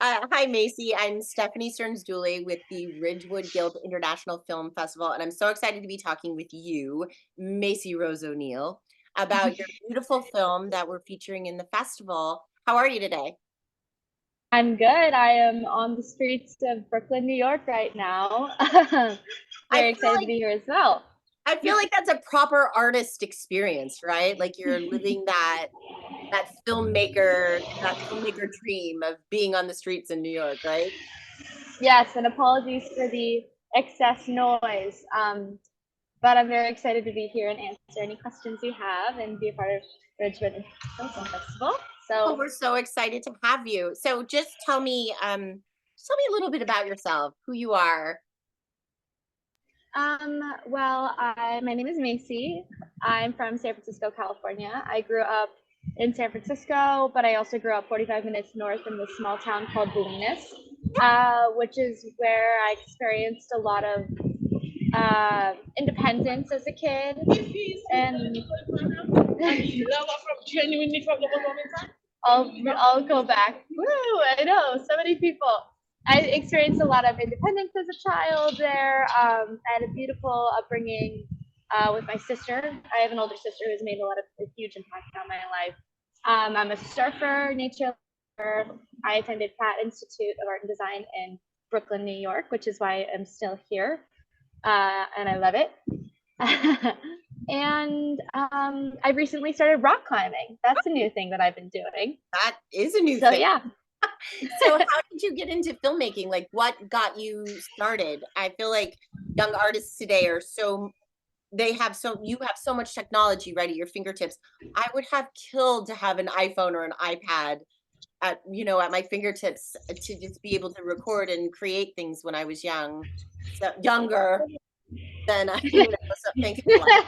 Hi, Macie. I'm Stephanie Stearns Dulli with the Ridgewood Guild International Film Festival, and I'm so excited to be talking with you, Macie Rose O'Neil, about your beautiful film that we're featuring in the festival. How are you today? I'm good. I am on the streets of Brooklyn, New York right now. I Very feel excited to like be here as well. I feel like that's a proper artist experience, right? Like you're living that filmmaker dream of being on the streets in New York, right? Yes, and apologies for the excess noise. But I'm very excited to be here and answer any questions you have and be a part of Ridgewood International Film Festival. Well, So, we're so excited to have you. So just tell me a little bit about yourself, who you are. my name is Macie. I'm from San Francisco, California. I grew up in San Francisco, but I also grew up 45 minutes north in this small town called Dulli, which is where I experienced a lot of independence as a kid. And I'll go back. Woo! I know so many people. I experienced a lot of independence as a child there. I had a beautiful upbringing with my sister. I have an older sister who's made a huge impact on my life. I'm a surfer, nature lover. I attended Pratt Institute of Art and Design in Brooklyn, New York, which is why I'm still here, and I love it. And I recently started rock climbing. That's a new thing that I've been doing. That is a new So thing. yeah. So how did you get into filmmaking? Like what got you started? I feel like young artists today are you have so much technology right at your fingertips. I would have killed to have an iPhone or an iPad at my fingertips to just be able to record and create things when I was younger than something like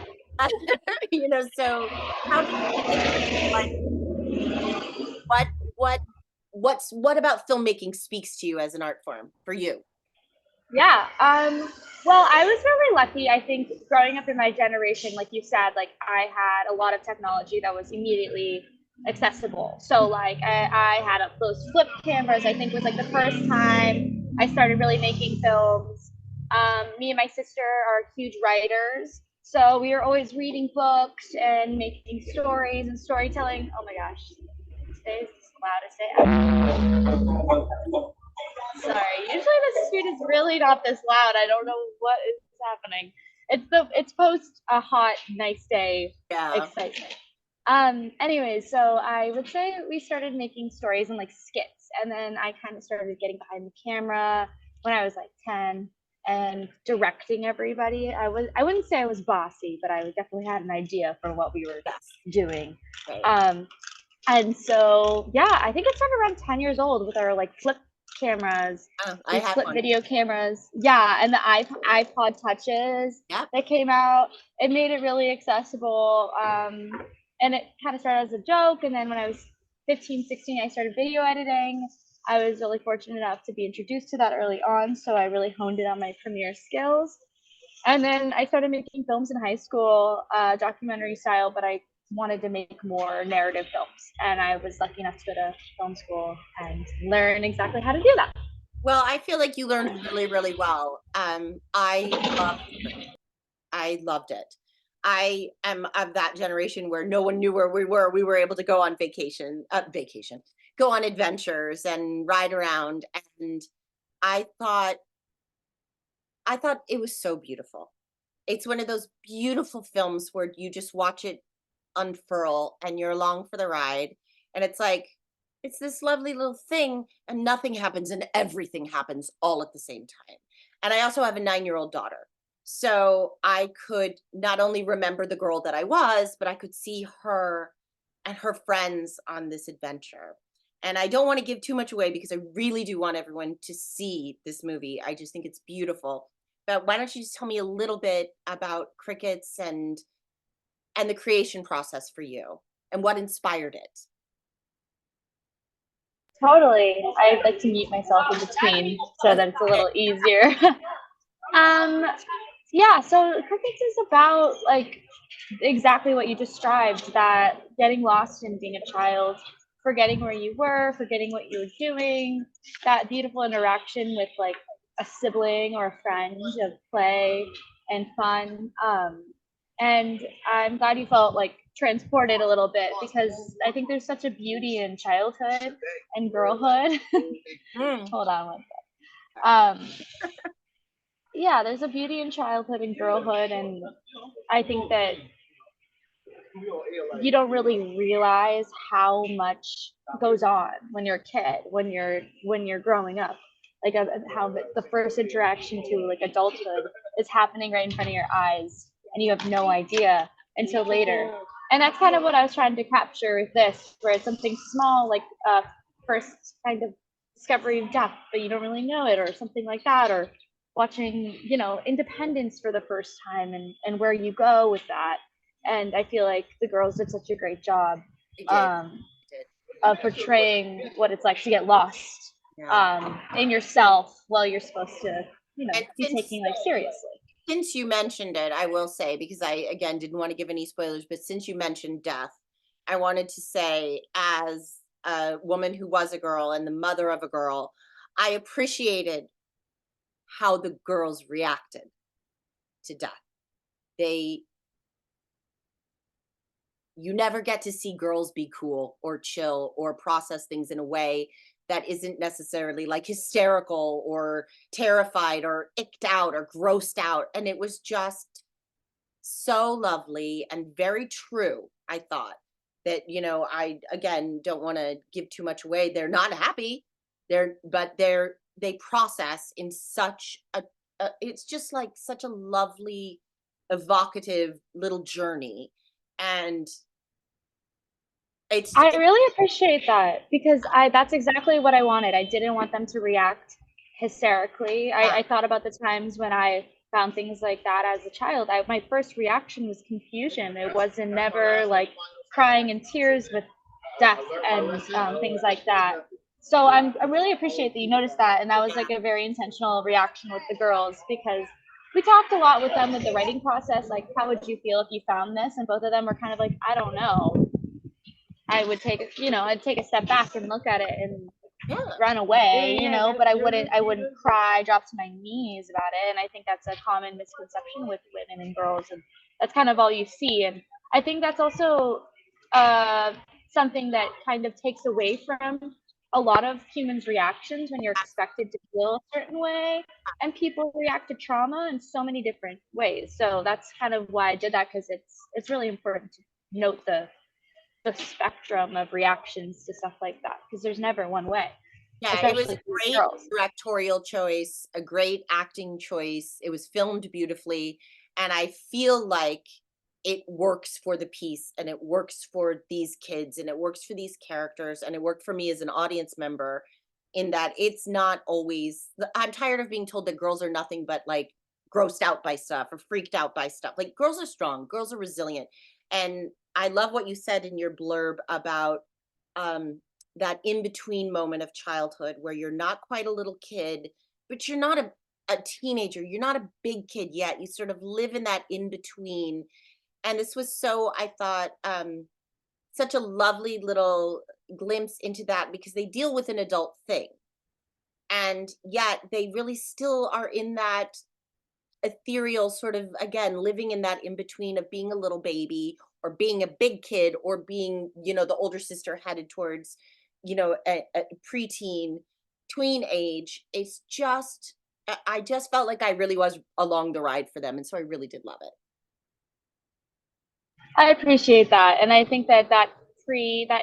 so how did you get into like what what what about filmmaking speaks to you as an art form for you? Yeah. Well, I was really lucky. I think growing up in my generation, like you said, like I had a lot of technology that was immediately accessible. So like I had up close flip cameras. I think was like the first time I started really making films. Me and my sister are huge writers, so we were always reading books and making stories and storytelling. Oh my gosh, today's the loudest day. Sorry. Usually the street is really not this loud. I don't know what is happening. It's post a hot, nice day Yeah. excitement. Anyways, so I would say we started making stories and like skits, and then I kind of started getting behind the camera when I was like 10 and directing everybody. I wouldn't say I was bossy, but I definitely had an idea for what we were Yes. doing. Right. And so yeah, I think it started around 10 years old with our like flip cameras, I these have flip one. video cameras. Yeah, and the iPod touches Yep. that came out. It made it really accessible. And it kind of started as a joke. And then when I was 15, 16, I started video editing. I was really fortunate enough to be introduced to that early on. So I really honed in on my Premiere skills. And then I started making films in high school, documentary style, but I wanted to make more narrative films. And I was lucky enough to go to film school and learn exactly how to do that. Well, I feel like you learned really, really well. I loved it. I am of that generation where no one knew where we were. We were able to go on go on adventures and ride around. And I thought, I thought it was so beautiful. It's one of those beautiful films where you just watch it unfurl and you're along for the ride. And it's like, it's this lovely little thing and nothing happens and everything happens all at the same time. And I also have a 9-year-old daughter. So I could not only remember the girl that I was, but I could see her and her friends on this adventure. And I don't want to give too much away because I really do want everyone to see this movie. I just think it's beautiful. But why don't you just tell me a little bit about crickets and the creation process for you and what inspired it? Totally. I'd like to mute myself in between so that it's a little easier. um, yeah, so Crickets is about like exactly what you described, that getting lost in being a child, forgetting where you were, forgetting what you were doing, that beautiful interaction with like a sibling or a friend of play and fun. And I'm glad you felt like transported a little bit, because I think there's such a beauty in childhood and girlhood. Hold on one sec. Yeah, there's a beauty in childhood and girlhood, and I think that you don't really realize how much goes on when you're a kid, when you're growing up, like how the first interaction to like adulthood is happening right in front of your eyes, and you have no idea until later. And that's kind of what I was trying to capture with this, where it's something small, like first kind of discovery of death, but you don't really know it, or something like that, or watching, independence for the first time, and where you go with that. And I feel like the girls did such a great job I did. of portraying what it's like to get lost Yeah. in yourself while you're supposed to, And be taking life seriously. since you mentioned it, I will say, because I again didn't want to give any spoilers, but since you mentioned death, I wanted to say, as a woman who was a girl and the mother of a girl, I appreciated how the girls reacted to death. They You never get to see girls be cool or chill or process things in a way that isn't necessarily like hysterical or terrified or icked out or grossed out. And it was just so lovely and very true. I thought that, I again don't want to give too much away. They're not happy. They process in such a it's just like such a lovely, evocative little journey. And it's I really appreciate that, because that's exactly what I wanted. I didn't want them to react hysterically. I thought about the times when I found things like that as a child. My first reaction was confusion. It wasn't never like crying in tears with death and things like that. So I really appreciate that you noticed that, and that was like a very intentional reaction with the girls, because we talked a lot with them with the writing process, like how would you feel if you found this, and both of them were kind of like, I don't know. I'd take a step back and look at it and yeah. run away, but I wouldn't cry, drop to my knees about it. And I think that's a common misconception with women and girls, and that's kind of all you see. And I think that's also uh, something that kind of takes away from a lot of humans' reactions when you're expected to feel a certain way. And people react to trauma in so many different ways. So that's kind of why I did that, because it's really important to note the spectrum of reactions to stuff like that, because there's never one way, Yeah, it was a especially for great girls. directorial choice, a great acting choice. It was filmed beautifully, and I feel like it works for the piece, and it works for these kids, and it works for these characters, and it worked for me as an audience member, in that it's not always I'm tired of being told that girls are nothing but like grossed out by stuff or freaked out by stuff. Like, girls are strong, girls are resilient. And I love what you said in your blurb about um that in between moment of childhood where you're not quite a little kid, but you're not a teenager, you're not a big kid yet. You sort of live in that in between. And this was so, I thought, such a lovely little glimpse into that, because they deal with an adult thing. And yet they really still are in that ethereal sort of, again, living in that in between of being a little baby or being a big kid or being, the older sister headed towards, a preteen, tween age. It's just, I just felt like I really was along the ride for them. And so I really did love it. I appreciate that, and I think that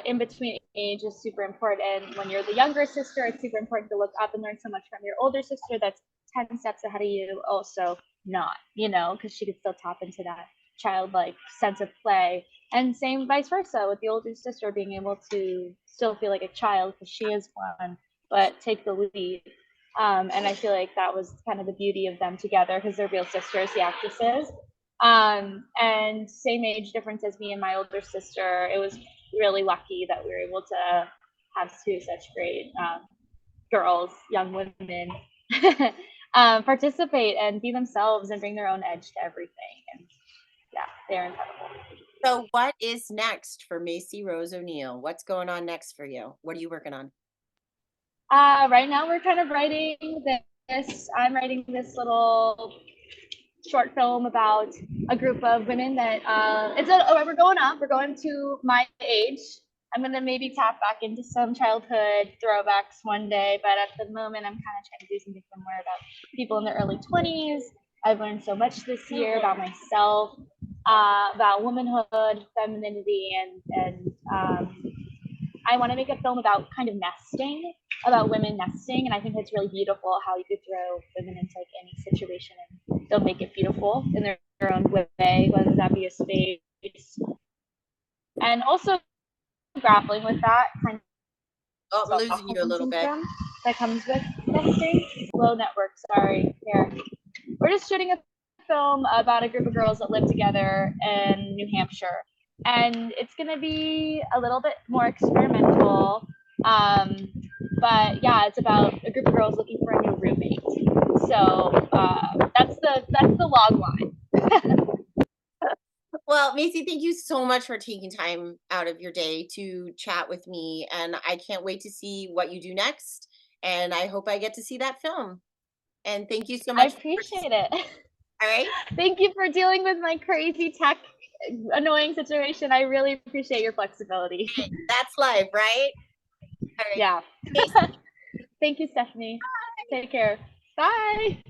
in between age is super important. When you're the younger sister, it's super important to look up and learn so much from your older sister that's 10 steps ahead of you. Also, not, because she could still tap into that childlike sense of play, and same vice versa with the older sister being able to still feel like a child because she is one, but take the lead. And I feel like that was kind of the beauty of them together, because they're real sisters, the actresses. And same age difference as me and my older sister. It was really lucky that we were able to have two such great girls, young women, participate and be themselves and bring their own edge to everything. And yeah, they're incredible. So what is next for Macie Rose O'Neil? What's going on next for you? What are you working on? Right now we're kind of writing this. I'm writing this little short film about a group of women that we're going up. We're going to my age. I'm gonna maybe tap back into some childhood throwbacks one day, but at the moment I'm kind of trying to do something more about people in their early 20s. I've learned so much this year about myself, about womanhood, femininity, and I want to make a film about kind of nesting, about women nesting, and I think it's really beautiful how you could throw women into like any situation and they'll make it beautiful in their own way, whether that be a space, and also grappling with that kind of Oh, I'm losing you a Stockholm little bit. syndrome that comes with nesting. Low network, sorry. Here, we're just shooting a film about a group of girls that live together in New Hampshire, and it's gonna be a little bit more experimental. But yeah, it's about a group of girls looking for a new roommate. So that's the log line. Well, Macie, thank you so much for taking time out of your day to chat with me. And I can't wait to see what you do next. And I hope I get to see that film. And thank you so I much. appreciate it. All right. Thank you for dealing with my crazy tech annoying situation. I really appreciate your flexibility. That's life, right? All right. Yeah. Thanks. Thank you, Stephanie. Take care. Bye.